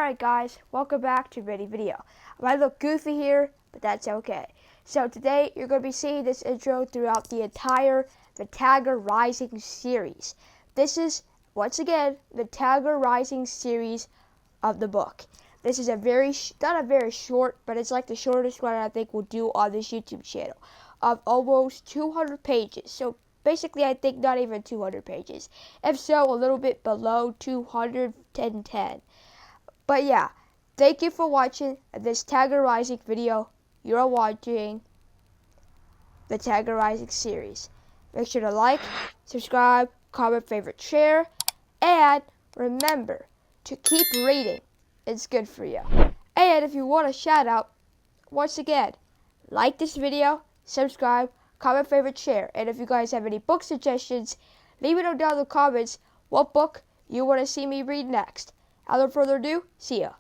Alright guys, welcome back to a ready video. I might look goofy here, but that's okay. So today you're going to be seeing this intro throughout the entire The Tagger Rising series. This is, once again, the Tagger Rising series of the book. This is a not a very short, but it's like the shortest one I think we'll do on this YouTube channel, of almost 200 pages. So basically I think not even 200 pages. If so, a little bit below 210. But yeah, thank you for watching this Tagger Rising video. You're watching the Tagger Rising series. Make sure to like, subscribe, comment, favorite, share, and remember to keep reading. It's good for you. And if you want a shout out, once again, like this video, subscribe, comment, favorite, share. And if you guys have any book suggestions, leave it down in the comments what book you want to see me read next. Without further ado, see ya.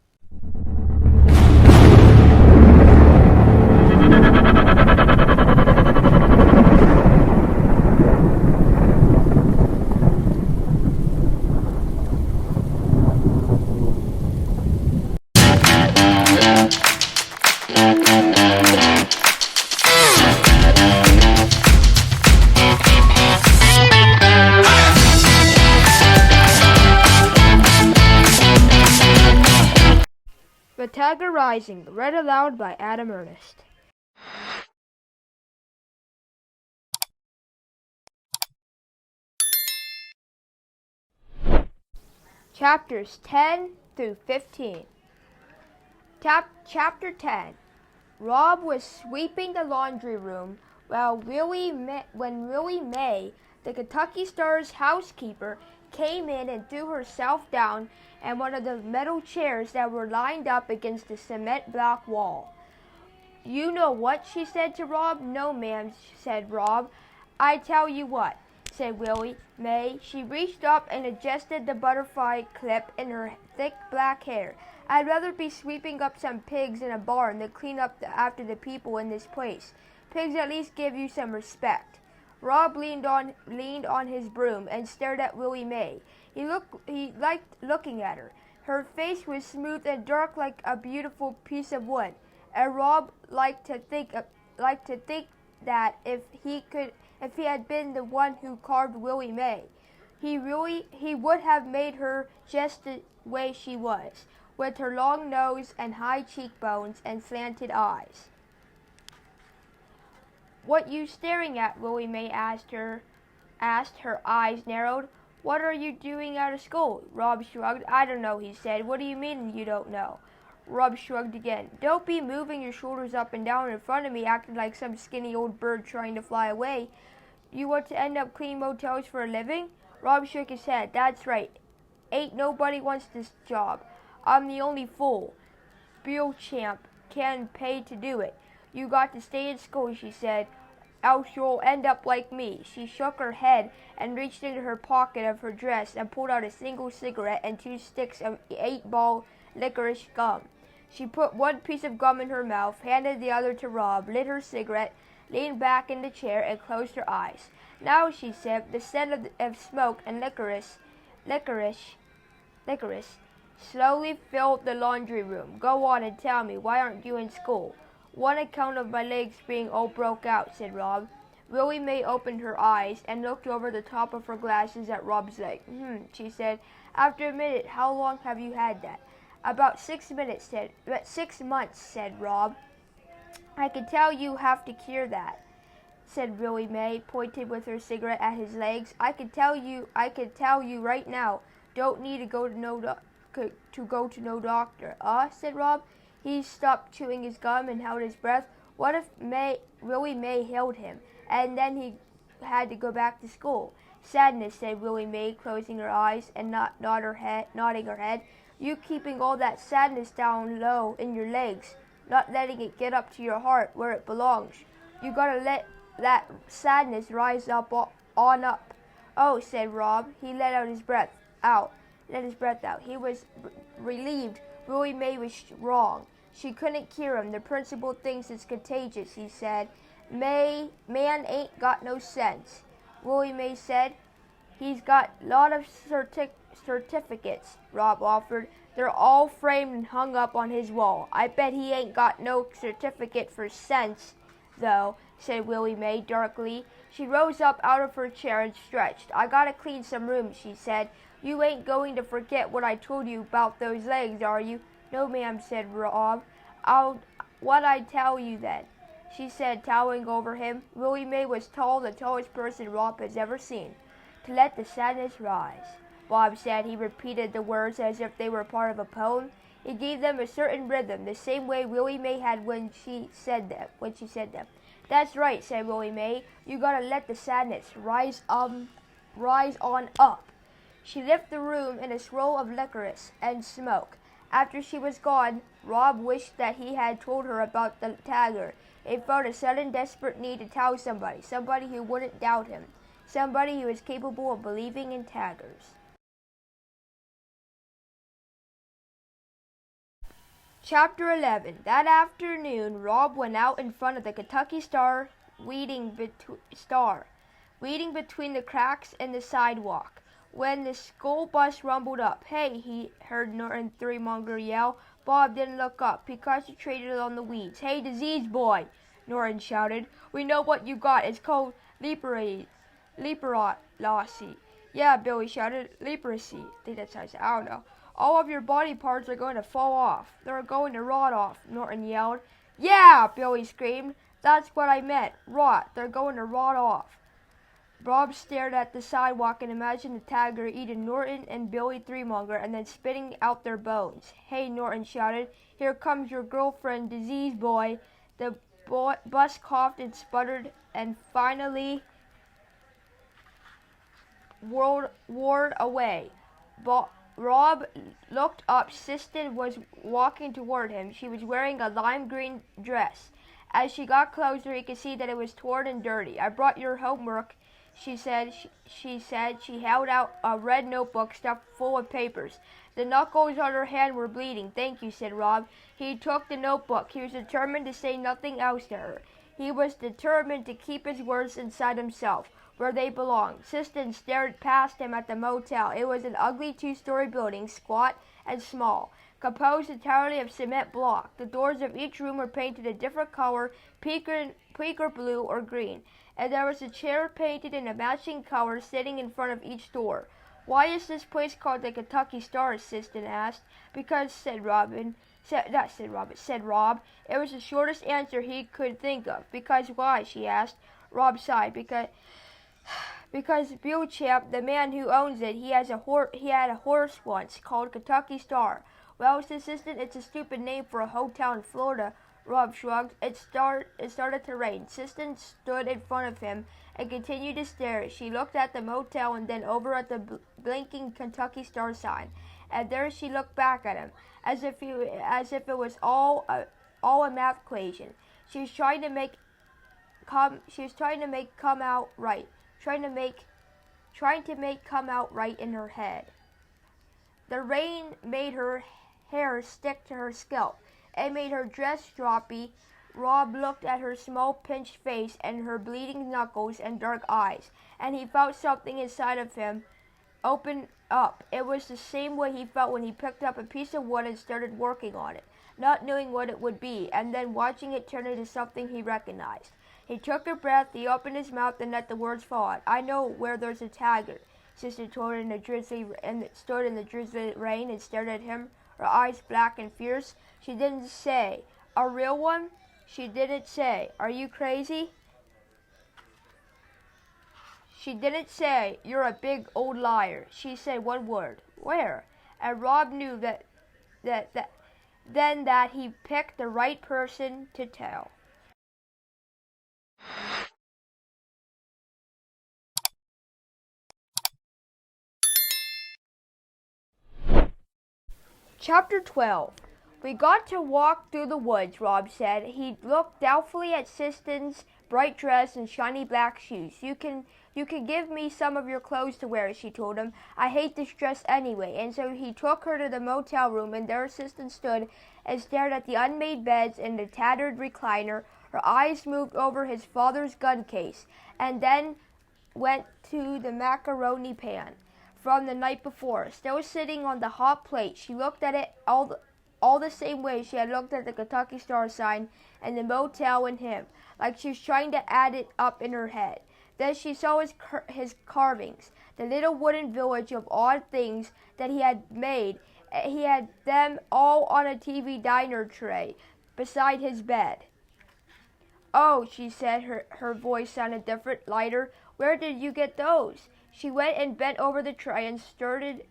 The Tagger Rising, read aloud by Ernest. Chapters 10 through 15. Chapter 10. Rob was sweeping the laundry room when Willie May, the Kentucky Star's housekeeper, came in and threw herself down in one of the metal chairs that were lined up against the cement block wall. "You know what?" she said to Rob. "No, ma'am," said Rob. "I tell you what," said Willie May. She reached up and adjusted the butterfly clip in her thick black hair. "I'd rather be sweeping up some pigs in a barn than clean up after the people in this place. Pigs at least give you some respect." Rob leaned on his broom and stared at Willie May. He liked looking at her. Her face was smooth and dark like a beautiful piece of wood, and Rob liked to think that if he had been the one who carved Willie May, he would have made her just the way she was, with her long nose and high cheekbones and slanted eyes. "What you staring at?" Willie May asked, her eyes narrowed. "What are you doing out of school?" Rob shrugged. "I don't know," he said. "What do you mean you don't know?" Rob shrugged again. "Don't be moving your shoulders up and down in front of me, acting like some skinny old bird trying to fly away. You want to end up cleaning motels for a living?" Rob shook his head. "That's right. Ain't nobody wants this job. I'm the only fool Beauchamp can pay to do it. You got to stay in school," she said, "else you'll end up like me." She shook her head and reached into her pocket of her dress and pulled out a single cigarette and 2 sticks of 8-ball licorice gum. She put one piece of gum in her mouth, handed the other to Rob, lit her cigarette, leaned back in the chair, and closed her eyes. "Now," she said, "the scent of smoke and licorice slowly filled the laundry room. Go on and tell me, why aren't you in school?" "One account of my legs being all broke out," said Rob. Willie May opened her eyes and looked over the top of her glasses at Rob's leg. She said. After a minute, "How long have you had that?" About 6 months, said Rob. "I can tell you have to cure that," said Willie May, pointing with her cigarette at his legs. I can tell you right now. Don't need to go to no doctor." Said Rob. He stopped chewing his gum and held his breath. What if Willie May held him, and then he had to go back to school? "Sadness," said Willie May, closing her eyes and nodding her head. "You keeping all that sadness down low in your legs, not letting it get up to your heart where it belongs. You gotta let that sadness rise up on up." "Oh," said Rob. He let his breath out. He was relieved. Willie May was wrong. She couldn't cure him. "The principal thinks it's contagious," he said. "Man ain't got no sense," Willie May said. "He's got lot of certificates, Rob offered. They're all framed and hung up on his wall. I bet he ain't got no certificate for sense, though, said Willie Mae darkly. She rose up out of her chair and stretched. I gotta clean some rooms, she said. You ain't going to forget what I told you about those legs, are you? No, ma'am, said Rob. What'd I tell you then? She said, towering over him. Willie Mae was tall, the tallest person Rob has ever seen. To let the sadness rise, Bob said. He repeated the words as if they were part of a poem. He gave them a certain rhythm, the same way Willie Mae had when she said them. That's right, said Willie Mae. You gotta let the sadness rise on up. She left the room in a swirl of licorice and smoke. After she was gone, Rob wished that he had told her about the tagger. He felt a sudden desperate need to tell somebody who wouldn't doubt him, somebody who was capable of believing in taggers. Chapter 11. That afternoon, Rob went out in front of the Kentucky Star, weeding between the cracks in the sidewalk. When the school bus rumbled up, "Hey," he heard Norton Threemonger yell. Bob didn't look up. He concentrated on the weeds. "Hey, disease boy," Norton shouted. "We know what you got. It's called leprosy." "Yeah," Billy shouted. "Leprosy." I think that's how I said. I don't know. "All of your body parts are going to fall off. They're going to rot off," Norton yelled. "Yeah," Billy screamed. "That's what I meant. Rot. They're going to rot off." Bob stared at the sidewalk and imagined the tagger eating Norton and Billy Threemonger and then spitting out their bones. "Hey," Norton shouted. "Here comes your girlfriend, disease boy." The bus coughed and sputtered and finally whirled away. Rob looked up. Sister was walking toward him. She was wearing a lime green dress. As she got closer, he could see that it was torn and dirty. "I brought your homework," she said. She held out a red notebook stuffed full of papers. The knuckles on her hand were bleeding. "Thank you," said Rob. He took the notebook. He was determined to say nothing else to her. He was determined to keep his words inside himself, where they belonged. Siston stared past him at the motel. It was an ugly two-story building, squat and small, composed entirely of cement block. The doors of each room were painted a different color, peacock blue or green, and there was a chair painted in a matching color sitting in front of each door. "Why is this place called the Kentucky Star?" Siston asked. "Because," said Rob. It was the shortest answer he could think of. "Because why?" she asked. Rob sighed. Because Beauchamp, the man who owns it, he had a horse once called Kentucky Star." "Well," said Siston, "it's a stupid name for a hotel in Florida." Rob shrugged. It started to rain. Siston stood in front of him and continued to stare. She looked at the motel and then over at the blinking Kentucky Star sign, and there she looked back at him, as if it was all a math equation. She was trying to make come out right. Trying to make come out right in her head. The rain made her hair stick to her scalp. It made her dress droppy. Rob looked at her small pinched face and her bleeding knuckles and dark eyes, and he felt something inside of him open up. It was the same way he felt when he picked up a piece of wood and started working on it, not knowing what it would be, and then watching it turn into something he recognized. He took a breath. He opened his mouth and let the words fall out. "I know where there's a tagger." Sister stood in the drizzly rain and stared at him, her eyes black and fierce. She didn't say, "A real one?" She didn't say, "Are you crazy?" She didn't say, "You're a big old liar." She said one word, "Where?" And Rob knew then that he picked the right person to tell. Chapter 12. "We got to walk through the woods," Rob said. He looked doubtfully at Siston's bright dress and shiny black shoes. You can give me some of your clothes to wear," she told him. "I hate this dress anyway." And so he took her to the motel room, and there Siston stood and stared at the unmade beds and the tattered recliner. Her eyes moved over his father's gun case, and then went to the macaroni pan. from the night before, still sitting on the hot plate. She looked at it all the same way she had looked at the Kentucky Star sign and the motel and him, like she was trying to add it up in her head. Then she saw his carvings, the little wooden village of odd things that he had made. He had them all on a TV diner tray beside his bed. "Oh," she said, her voice sounded different, lighter. "Where did you get those?" She went and bent over the tray and studied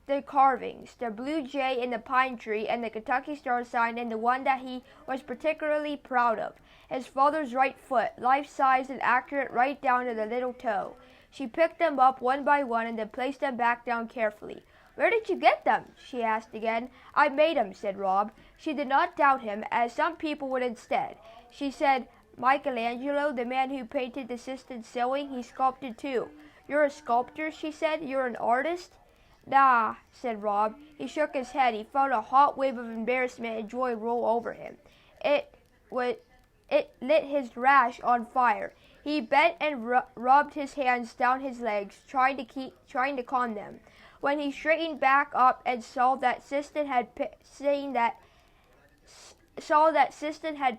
the carvings, the blue jay and the pine tree and the Kentucky Star sign and the one that he was particularly proud of, his father's right foot, life-size and accurate right down to the little toe. She picked them up one by one and then placed them back down carefully. "Where did you get them?" she asked again. "I made 'em," said Rob. She did not doubt him, as some people would instead. She said, "Michelangelo, the man who painted the Sistine ceiling, he sculpted too." "You're a sculptor?" she said. "You're an artist?" "Nah," said Rob. He shook his head. He felt a hot wave of embarrassment and joy roll over him. It lit his rash on fire. He bent and rubbed his hands down his legs, trying to calm them. When he straightened back up and saw that Sistine had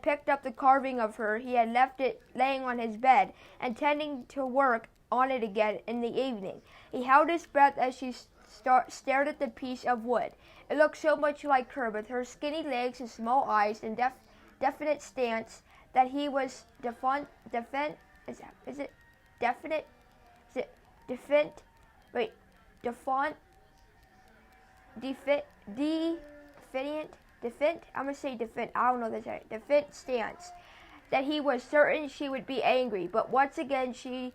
picked up the carving of her, he had left it laying on his bed, intending to work on it again in the evening. He held his breath as she stared at the piece of wood. It looked so much like her, with her skinny legs and small eyes and definite stance, that he was defiant. I'm gonna say defiant. I don't know this right. Defiant stance. That he was certain she would be angry, but once again she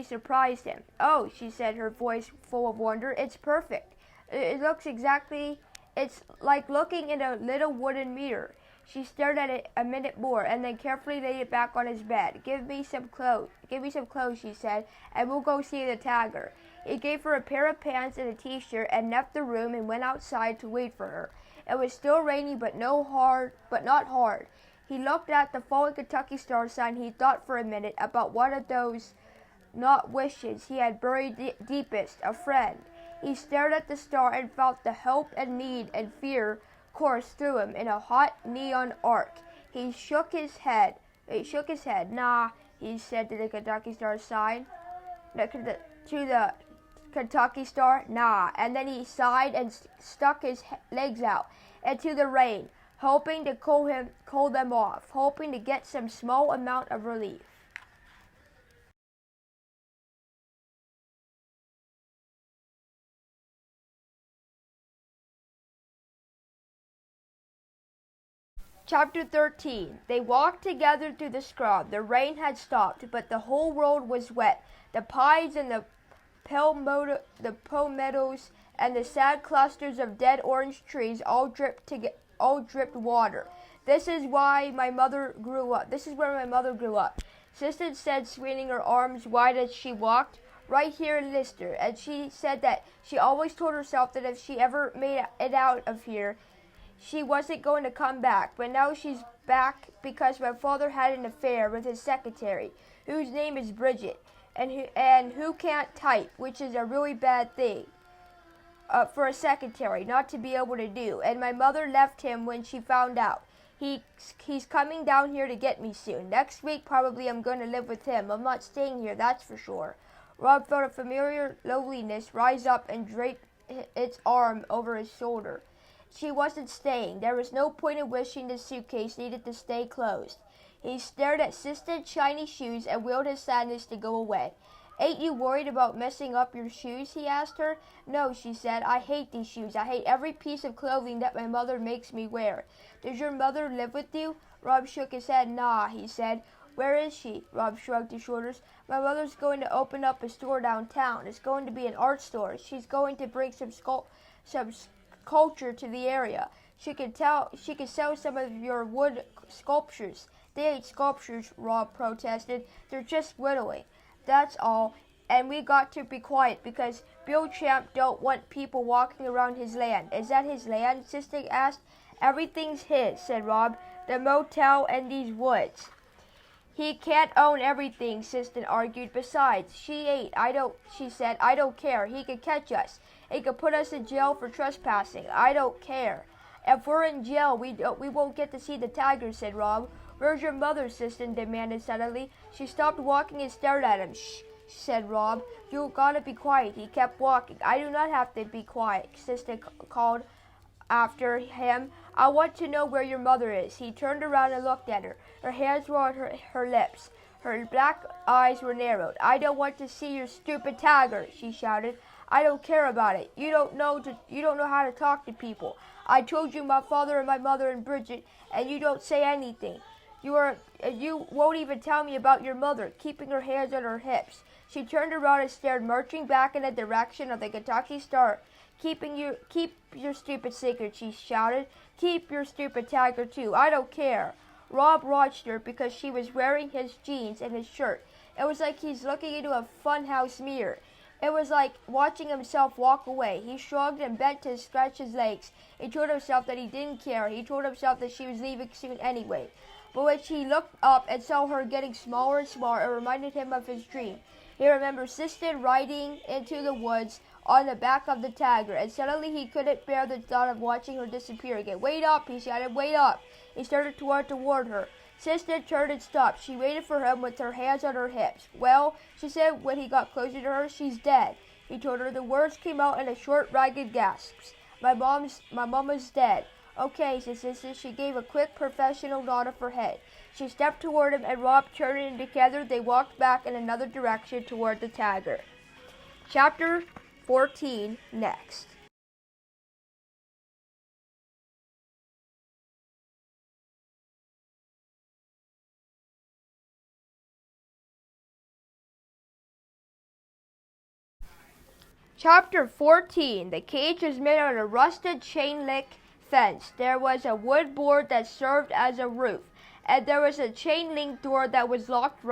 surprised him. "Oh," she said, her voice full of wonder. "It's perfect. It looks exactly. It's like looking in a little wooden mirror." She stared at it a minute more, and then carefully laid it back on his bed. Give me some clothes," she said, "and we'll go see the tagger." He gave her a pair of pants and a t-shirt and left the room and went outside to wait for her. It was still rainy, but not hard. He looked at the fallen Kentucky Star sign. He thought for a minute about one of those not wishes he had buried deepest, a friend. He stared at the star and felt the hope and need and fear course through him in a hot neon arc. He shook his head. "Nah," he said to the Kentucky Star sign. To the Kentucky Star, "Nah." And then he sighed and stuck his legs out into the rain, hoping to cool them off, hoping to get some small amount of relief. Chapter 13. They walked together through the scrub. The rain had stopped, but the whole road was wet. The pines and the palmettos and the sad clusters of dead orange trees all dripped water. This is where my mother grew up. Sister said, swinging her arms wide as she walked. "Right here in Lister." And she said that she always told herself that if she ever made it out of here, she wasn't going to come back. But now she's back because my father had an affair with his secretary, whose name is Bridget, and who can't type, which is a really bad thing for a secretary not to be able to do. And my mother left him when she found out. He's coming down here to get me soon. Next week probably I'm going to live with him. I'm not staying here, that's for sure. Rob felt a familiar loneliness rise up and drape its arm over his shoulder. She wasn't staying. There was no point in wishing the suitcase needed to stay closed. He stared at Sister's shiny shoes and willed his sadness to go away. "Ain't you worried about messing up your shoes?" he asked her. "No," she said. "I hate these shoes. I hate every piece of clothing that my mother makes me wear." "Does your mother live with you?" Rob shook his head. "Nah," he said. "Where is she?" Rob shrugged his shoulders. "My mother's going to open up a store downtown. It's going to be an art store. She's going to bring some culture to the area. She could sell some of your wood sculptures." "They ain't sculptures," Rob protested. "They're just whittling. That's all. And we got to be quiet because Bill Champ don't want people walking around his land." "Is that his land?" Sister asked. "Everything's his," said Rob. "The motel and these woods." He can't own everything, Sistan argued. Besides, she said, I don't care. He could catch us. He could put us in jail for trespassing. I don't care. If we're in jail, we won't get to see the tiger, said Rob. Where's your mother, Sistan demanded suddenly. She stopped walking and stared at him. Shh, said Rob. You gotta be quiet. He kept walking. I do not have to be quiet, Sistan called after him. I want to know where your mother is. He turned around and looked at her. Her hands were on her lips. Her black eyes were narrowed. I don't want to see your stupid tiger, she shouted. I don't care about it. You don't know how to talk to people. I told you my father and my mother and Bridget, and you don't say anything. You won't even tell me about your mother, keeping her hands on her hips. She turned around and stared, marching back in the direction of the Kentucky Star. Keep your stupid secret, she shouted. Keep your stupid tiger too. I don't care. Rob watched her because she was wearing his jeans and his shirt. It was like he's looking into a funhouse mirror. It was like watching himself walk away. He shrugged and bent to scratch his legs. He told himself that he didn't care. He told himself that she was leaving soon anyway. But when he looked up and saw her getting smaller and smaller, it reminded him of his dream. He remembered Sistan riding into the woods on the back of the tiger, and suddenly he couldn't bear the thought of watching her disappear again. Wait up, he shouted, wait up. He started to walk toward her. Sistan turned and stopped. She waited for him with her hands on her hips. Well, she said when he got closer to her, she's dead. He told her. The words came out in a short, ragged gasps. My mom is dead. Okay, said Sistan. She gave a quick, professional nod of her head. She stepped toward him, and Rob turned, and together they walked back in another direction toward the tiger. Chapter 14 next. Chapter 14. The cage was made of a rusted chain-link fence. There was a wood board that served as a roof, and there was a chain-link door that was locked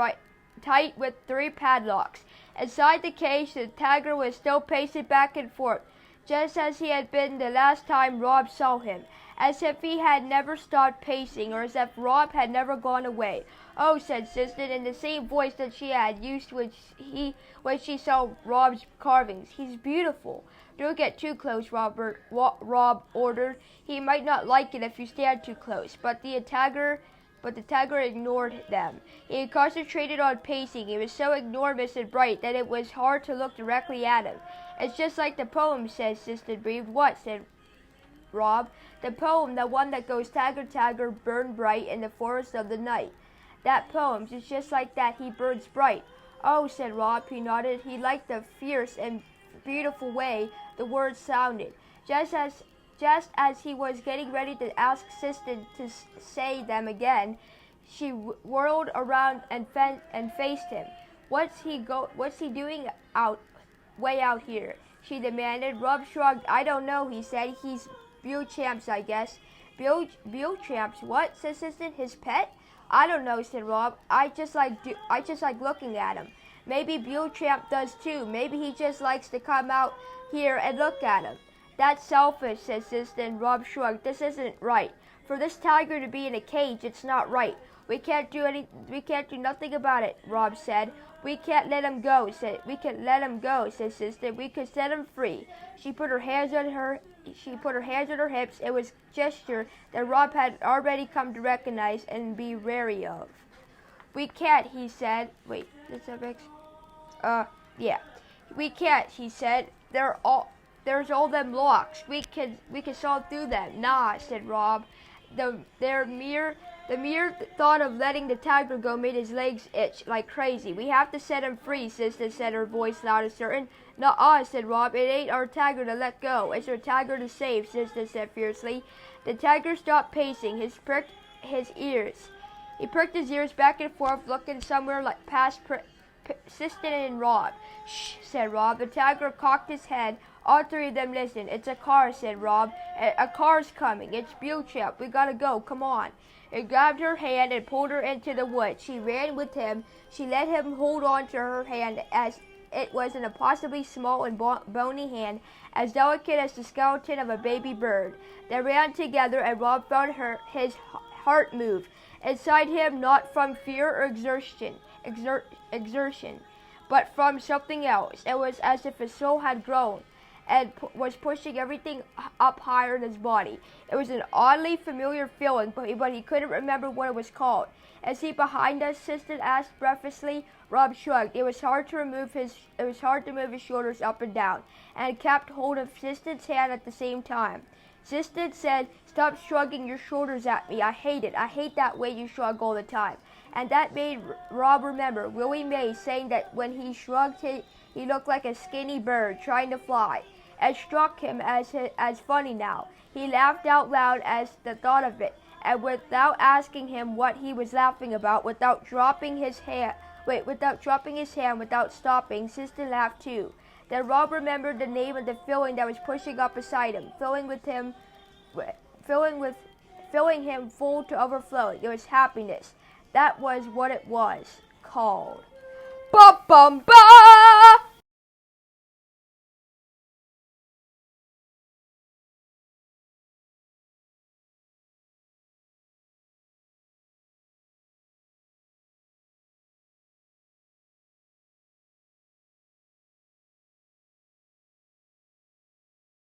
tight with 3 padlocks. Inside the cage, the tiger was still pacing back and forth, just as he had been the last time Rob saw him, as if he had never stopped pacing, or as if Rob had never gone away. Oh, said Sistan in the same voice that she had used when she saw Rob's carvings. He's beautiful. Don't get too close, Rob ordered. He might not like it if you stand too close. But the tiger ignored them. He concentrated on pacing. He was so enormous and bright that it was hard to look directly at him. It's just like the poem, said Sistan breathed. What? Said Rob. The poem, the one that goes, tiger, tiger, burn bright in the forest of the night. That poem, it's just like that, he burns bright. Oh, said Rob. He nodded. He liked the fierce and beautiful way the words sounded. Just as he was getting ready to ask Sistan to say them again, she whirled around and faced him. What's he doing way out here? She demanded. Rob shrugged. I don't know, he said. He's Beauchamp's, I guess. Beauchamp's what? Said Sistan. His pet? I don't know, said Rob. I just like looking at him. Maybe Beauchamp does too. Maybe he just likes to come out here and look at him. That's selfish, said Sistan. Rob shrugged. This isn't right. For this tiger to be in a cage, it's not right. We can't do nothing about it, Rob said. We can't let him go, said Sistan. We could set him free. She put her hands on her hips. It was a gesture that Rob had already come to recognize and be wary of. We can't, he said. Wait, does that make sense? Yeah. We can't, he said. There's all them locks. We can saw through them. Nah, said Rob. The mere thought of letting the tiger go made his legs itch like crazy. We have to set him free, Sistan said, her voice loud and certain. Nuh-uh, said Rob. It ain't our tiger to let go. It's our tiger to save, Sistan said fiercely. The tiger stopped pacing. He pricked his ears back and forth, looking somewhere like past Sistan and Rob. Shh, said Rob. The tiger cocked his head. All 3 of them listened. It's a car, said Rob. A car's coming. It's Beauchamp. We gotta go. Come on. He grabbed her hand and pulled her into the woods. She ran with him. She let him hold on to her hand as it was an impossibly small and bony hand, as delicate as the skeleton of a baby bird. They ran together, and Rob found his heart move inside him, not from fear or exertion, but from something else. It was as if his soul had grown and was pushing everything up higher in his body. It was an oddly familiar feeling, but he couldn't remember what it was called. Is he behind us? Siston asked breathlessly. Rob shrugged. It was hard to move his shoulders up and down, and kept hold of Siston's hand at the same time. Siston said, "Stop shrugging your shoulders at me. I hate it. I hate that way you shrug all the time." And that made Rob remember Willie May saying that when he shrugged, he looked like a skinny bird trying to fly. It struck him as funny now. He laughed out loud as the thought of it, and without asking him what he was laughing about, without dropping his hand, without stopping, Siston laughed too. Then Rob remembered the name of the feeling that was pushing up inside him, filling him full to overflowing. It was happiness. That was what it was called. Bum bum bum!